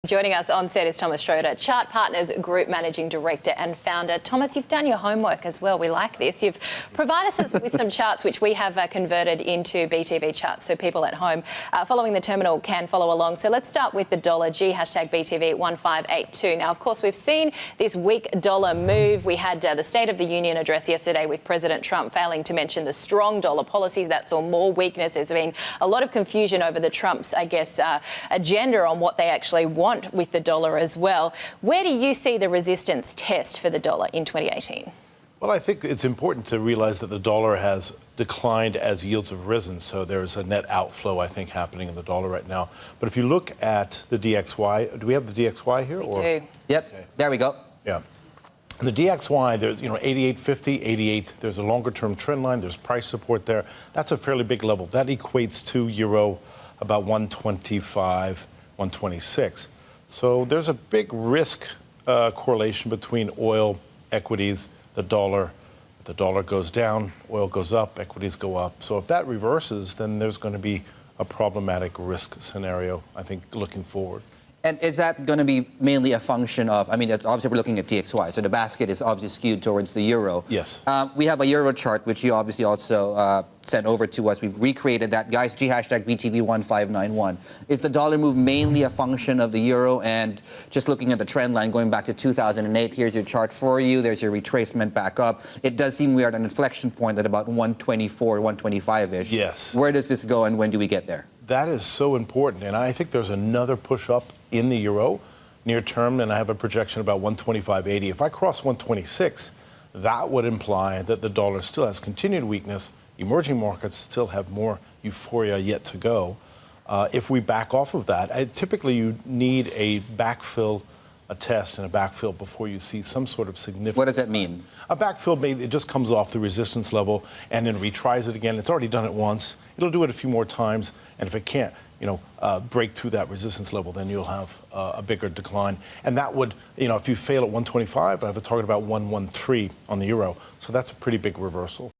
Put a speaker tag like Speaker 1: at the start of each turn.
Speaker 1: Joining us on set is Thomas Schroeder, Chart Partners Group Managing Director and Founder. Thomas, you've done your homework as well. We like this. You've provided us with some charts which we have converted into BTV charts so people at home following the terminal can follow along. So let's start with the dollar. G hashtag BTV 1582. Now, of course, we've seen this weak dollar move. We had the State of the Union address yesterday with President Trump failing to mention the strong dollar policies that saw more weakness. There's been a lot of confusion over the Trump's, I guess, agenda on what they actually want with the dollar as well. Where do you see the resistance test for the dollar in 2018?
Speaker 2: Well, I think it's important to realize that the dollar has declined as yields have risen. So there's a net outflow, I think, happening in the dollar right now. But if you look at the DXY, do we have the DXY here?
Speaker 1: We do.
Speaker 3: Yep. Okay. There we go.
Speaker 2: Yeah. The DXY, there's 88.50, 88. There's a longer-term trend line. There's price support there. That's a fairly big level. That equates to euro about 125, 126. So there's a big risk correlation between oil, equities, the dollar. If the dollar goes down, oil goes up, equities go up. So if that reverses, then there's going to be a problematic risk scenario, I think, looking forward.
Speaker 3: And is that going to be mainly a function of, I mean, obviously we're looking at DXY, so the basket is obviously skewed towards the euro.
Speaker 2: Yes.
Speaker 3: We have a euro chart, which you obviously also sent over to us. We've recreated that. Guys, G hashtag BTV 1591. Is the dollar move mainly a function of the euro? And just looking at the trend line going back to 2008, here's your chart for you. There's your retracement back up. It does seem we are at an inflection point at about 124, 125-ish.
Speaker 2: Yes.
Speaker 3: Where does this go and when do we get there?
Speaker 2: That is so important, and I think there's another push up in the euro near term, and I have a projection about 125.80. If I cross 126, that would imply that the dollar still has continued weakness. Emerging markets still have more euphoria yet to go. If we back off of that, typically you need a backfill, a test and a backfill before you see some sort of significant...
Speaker 3: What does that mean?
Speaker 2: A backfill, it just comes off the resistance level and then retries it again. It's already done it once. It'll do it a few more times. And if it can't, break through that resistance level, then you'll have a bigger decline. And that would, if you fail at 125, I have a target about 113 on the euro. So that's a pretty big reversal.